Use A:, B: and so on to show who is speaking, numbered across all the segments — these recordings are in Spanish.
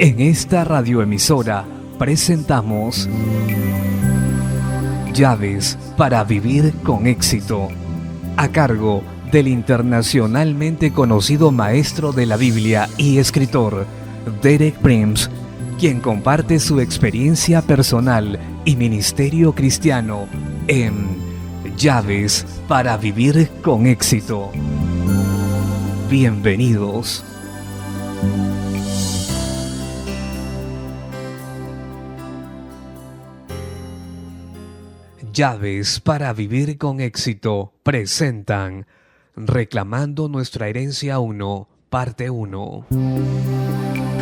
A: En esta radioemisora presentamos Llaves para vivir con éxito, a cargo del internacionalmente conocido maestro de la Biblia y escritor Derek Prince, quien comparte su experiencia personal y ministerio cristiano en Llaves para vivir con éxito. Bienvenidos. Llaves para vivir con éxito presentan Reclamando nuestra herencia 1, parte 1.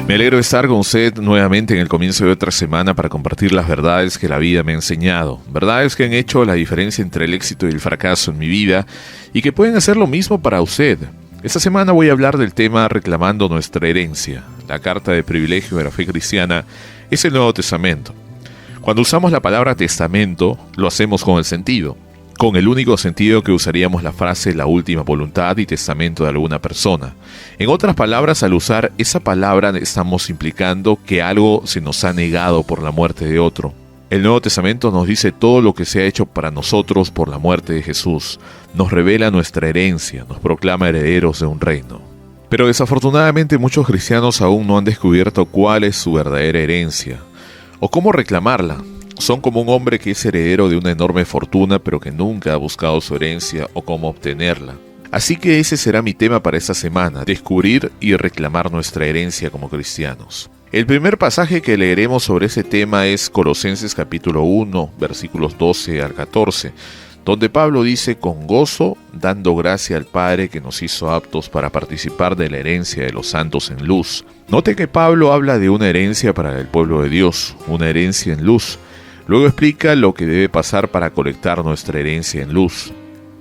B: Me alegro de estar con usted nuevamente en el comienzo de otra semana para compartir las verdades que la vida me ha enseñado. Verdades que han hecho la diferencia entre el éxito y el fracaso en mi vida y que pueden hacer lo mismo para usted. Esta semana voy a hablar del tema Reclamando nuestra herencia. La carta de privilegio de la fe cristiana es el Nuevo Testamento. Cuando usamos la palabra testamento, lo hacemos con el sentido, con el único sentido que usaríamos la frase la última voluntad y testamento de alguna persona. En otras palabras, al usar esa palabra estamos implicando que algo se nos ha negado por la muerte de otro. El Nuevo Testamento nos dice todo lo que se ha hecho para nosotros por la muerte de Jesús, nos revela nuestra herencia, nos proclama herederos de un reino. Pero desafortunadamente muchos cristianos aún no han descubierto cuál es su verdadera herencia, o cómo reclamarla. Son como un hombre que es heredero de una enorme fortuna pero que nunca ha buscado su herencia o cómo obtenerla. Así que ese será mi tema para esta semana, descubrir y reclamar nuestra herencia como cristianos. El primer pasaje que leeremos sobre ese tema es Colosenses capítulo 1, versículos 12 al 14, donde Pablo dice: con gozo, dando gracia al Padre que nos hizo aptos para participar de la herencia de los santos en luz. Note que Pablo habla de una herencia para el pueblo de Dios, una herencia en luz. Luego explica lo que debe pasar para colectar nuestra herencia en luz,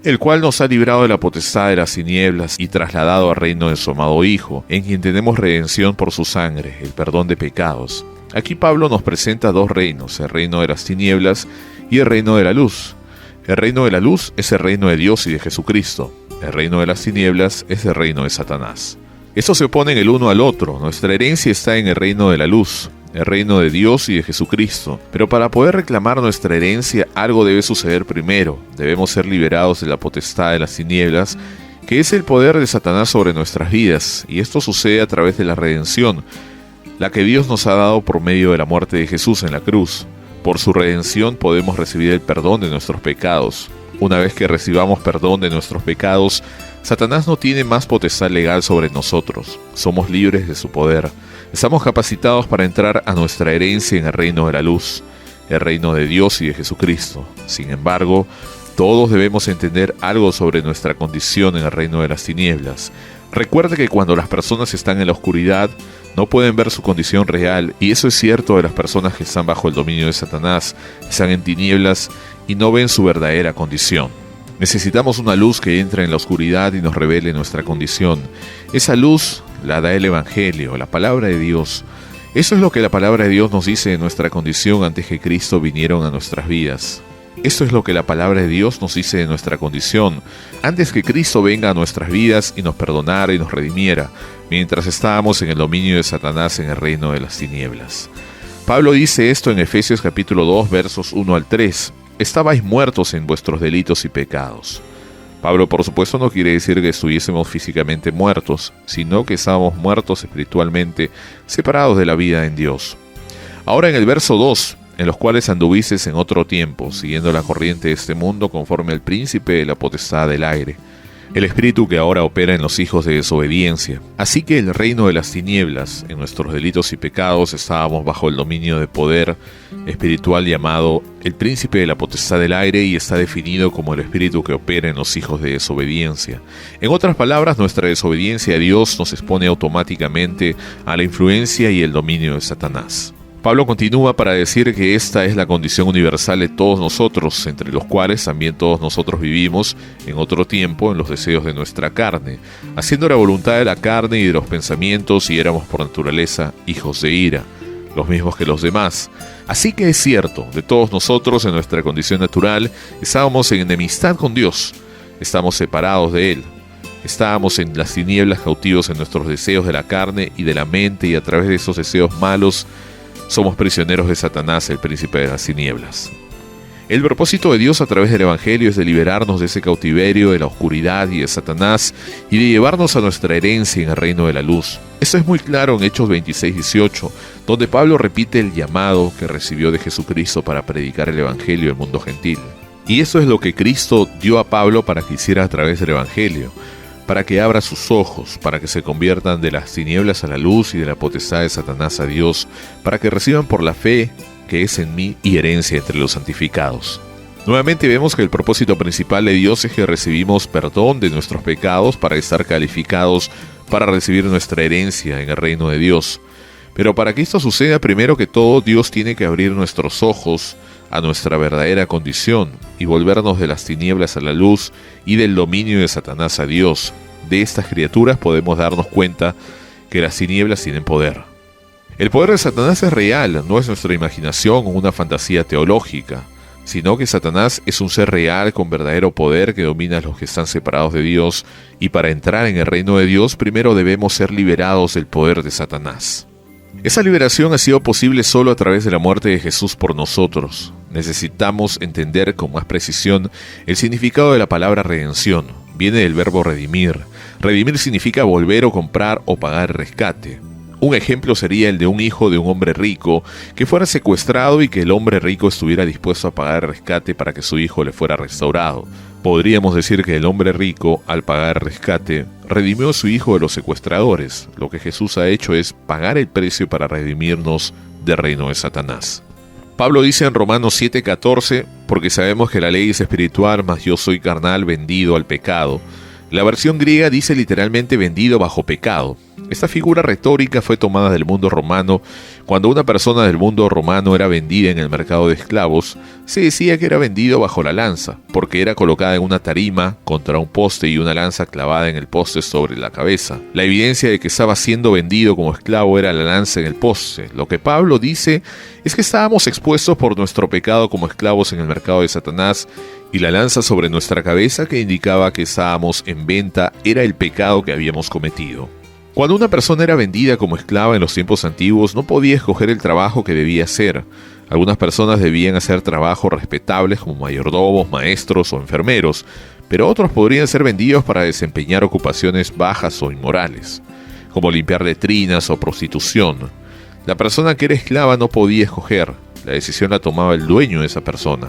B: el cual nos ha librado de la potestad de las tinieblas y trasladado al reino de su amado Hijo, en quien tenemos redención por su sangre, el perdón de pecados. Aquí Pablo nos presenta dos reinos, el reino de las tinieblas y el reino de la luz. El reino de la luz es el reino de Dios y de Jesucristo. El reino de las tinieblas es el reino de Satanás. Estos se oponen el uno al otro. Nuestra herencia está en el reino de la luz, el reino de Dios y de Jesucristo. Pero para poder reclamar nuestra herencia, algo debe suceder primero. Debemos ser liberados de la potestad de las tinieblas, que es el poder de Satanás sobre nuestras vidas. Y esto sucede a través de la redención, la que Dios nos ha dado por medio de la muerte de Jesús en la cruz. Por su redención podemos recibir el perdón de nuestros pecados. Una vez que recibamos perdón de nuestros pecados, Satanás no tiene más potestad legal sobre nosotros. Somos libres de su poder. Estamos capacitados para entrar a nuestra herencia en el reino de la luz, el reino de Dios y de Jesucristo. Sin embargo, todos debemos entender algo sobre nuestra condición en el reino de las tinieblas. Recuerde que cuando las personas están en la oscuridad, no pueden ver su condición real, y eso es cierto de las personas que están bajo el dominio de Satanás, están en tinieblas y no ven su verdadera condición. Necesitamos una luz que entre en la oscuridad y nos revele nuestra condición. Esa luz la da el Evangelio, la palabra de Dios. Eso es lo que la palabra de Dios nos dice de nuestra condición antes que Cristo viniera a nuestras vidas. Esto es lo que la palabra de Dios nos dice de nuestra condición antes que Cristo venga a nuestras vidas y nos perdonara y nos redimiera, mientras estábamos en el dominio de Satanás en el reino de las tinieblas. Pablo dice esto en Efesios capítulo 2, versos 1 al 3. Estabais muertos en vuestros delitos y pecados. Pablo, por supuesto, no quiere decir que estuviésemos físicamente muertos, sino que estábamos muertos espiritualmente, separados de la vida en Dios. Ahora en el verso 2, en los cuales anduvisteis en otro tiempo, siguiendo la corriente de este mundo conforme al príncipe de la potestad del aire, el espíritu que ahora opera en los hijos de desobediencia. Así que el reino de las tinieblas, en nuestros delitos y pecados, estábamos bajo el dominio de poder espiritual llamado el príncipe de la potestad del aire, y está definido como el espíritu que opera en los hijos de desobediencia. En otras palabras, nuestra desobediencia a Dios nos expone automáticamente a la influencia y el dominio de Satanás. Pablo continúa para decir que esta es la condición universal de todos nosotros, entre los cuales también todos nosotros vivimos en otro tiempo en los deseos de nuestra carne, haciendo la voluntad de la carne y de los pensamientos, y éramos por naturaleza hijos de ira, los mismos que los demás. Así que es cierto, de todos nosotros en nuestra condición natural estábamos en enemistad con Dios, estamos separados de Él. Estábamos en las tinieblas, cautivos en nuestros deseos de la carne y de la mente, y a través de esos deseos malos somos prisioneros de Satanás, el príncipe de las tinieblas. El propósito de Dios a través del Evangelio es de liberarnos de ese cautiverio, de la oscuridad y de Satanás, y de llevarnos a nuestra herencia en el reino de la luz. Esto es muy claro en Hechos 26:18, donde Pablo repite el llamado que recibió de Jesucristo para predicar el Evangelio al mundo gentil. Y eso es lo que Cristo dio a Pablo para que hiciera a través del Evangelio, para que abra sus ojos, para que se conviertan de las tinieblas a la luz y de la potestad de Satanás a Dios, para que reciban por la fe que es en mí y herencia entre los santificados. Nuevamente vemos que el propósito principal de Dios es que recibimos perdón de nuestros pecados para estar calificados para recibir nuestra herencia en el reino de Dios. Pero para que esto suceda, primero que todo, Dios tiene que abrir nuestros ojos a nuestra verdadera condición y volvernos de las tinieblas a la luz y del dominio de Satanás a Dios. De estas criaturas podemos darnos cuenta que las tinieblas tienen poder. El poder de Satanás es real, no es nuestra imaginación o una fantasía teológica, sino que Satanás es un ser real con verdadero poder que domina a los que están separados de Dios, y para entrar en el reino de Dios primero debemos ser liberados del poder de Satanás. Esa liberación ha sido posible solo a través de la muerte de Jesús por nosotros. Necesitamos entender con más precisión el significado de la palabra redención. Viene del verbo redimir. Redimir significa volver o comprar o pagar rescate. Un ejemplo sería el de un hijo de un hombre rico que fuera secuestrado y que el hombre rico estuviera dispuesto a pagar el rescate para que su hijo le fuera restaurado. Podríamos decir que el hombre rico, al pagar el rescate, redimió a su hijo de los secuestradores. Lo que Jesús ha hecho es pagar el precio para redimirnos del reino de Satanás. Pablo dice en Romanos 7:14, porque sabemos que la ley es espiritual, mas yo soy carnal, vendido al pecado. La versión griega dice literalmente vendido bajo pecado. Esta figura retórica fue tomada del mundo romano. Cuando una persona del mundo romano era vendida en el mercado de esclavos, se decía que era vendido bajo la lanza, porque era colocada en una tarima contra un poste y una lanza clavada en el poste sobre la cabeza. La evidencia de que estaba siendo vendido como esclavo era la lanza en el poste. Lo que Pablo dice es que estábamos expuestos por nuestro pecado como esclavos en el mercado de Satanás, y la lanza sobre nuestra cabeza que indicaba que estábamos en venta era el pecado que habíamos cometido. Cuando una persona era vendida como esclava en los tiempos antiguos, no podía escoger el trabajo que debía hacer. Algunas personas debían hacer trabajos respetables como mayordomos, maestros o enfermeros, pero otros podrían ser vendidos para desempeñar ocupaciones bajas o inmorales, como limpiar letrinas o prostitución. La persona que era esclava no podía escoger, la decisión la tomaba el dueño de esa persona.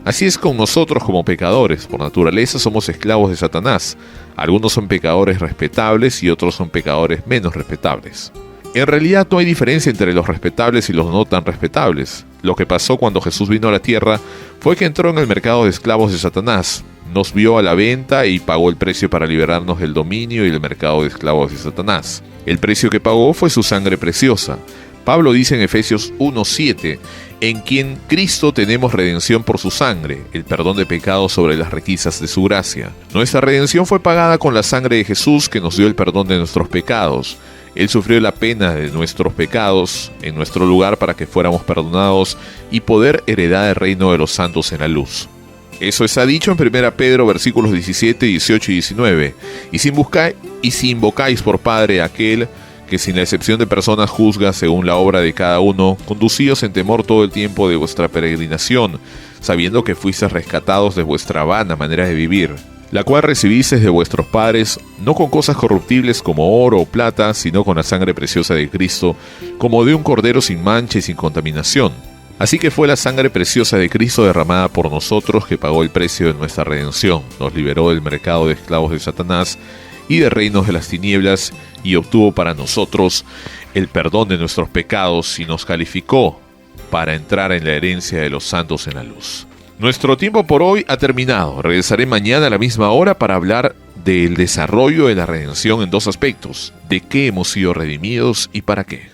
B: Así es con nosotros como pecadores. Por naturaleza somos esclavos de Satanás. Algunos son pecadores respetables y otros son pecadores menos respetables. En realidad no hay diferencia entre los respetables y los no tan respetables. Lo que pasó cuando Jesús vino a la tierra fue que entró en el mercado de esclavos de Satanás. Nos vio a la venta y pagó el precio para liberarnos del dominio y del mercado de esclavos de Satanás. El precio que pagó fue su sangre preciosa. Pablo dice en Efesios 1:7, en quien Cristo tenemos redención por su sangre, el perdón de pecados sobre las riquezas de su gracia. Nuestra redención fue pagada con la sangre de Jesús, que nos dio el perdón de nuestros pecados. Él sufrió la pena de nuestros pecados en nuestro lugar para que fuéramos perdonados y poder heredar el reino de los santos en la luz. Eso está dicho en 1 Pedro versículos 17, 18 y 19. Y si invocáis por Padre a aquel que sin la excepción de personas juzga según la obra de cada uno, conducíos en temor todo el tiempo de vuestra peregrinación, sabiendo que fuisteis rescatados de vuestra vana manera de vivir, la cual recibisteis de vuestros padres, no con cosas corruptibles como oro o plata, sino con la sangre preciosa de Cristo, como de un cordero sin mancha y sin contaminación. Así que fue la sangre preciosa de Cristo derramada por nosotros que pagó el precio de nuestra redención, nos liberó del mercado de esclavos de Satanás y de reinos de las tinieblas, y obtuvo para nosotros el perdón de nuestros pecados y nos calificó para entrar en la herencia de los santos en la luz. Nuestro tiempo por hoy ha terminado. Regresaré mañana a la misma hora para hablar del desarrollo de la redención en dos aspectos: de qué hemos sido redimidos y para qué.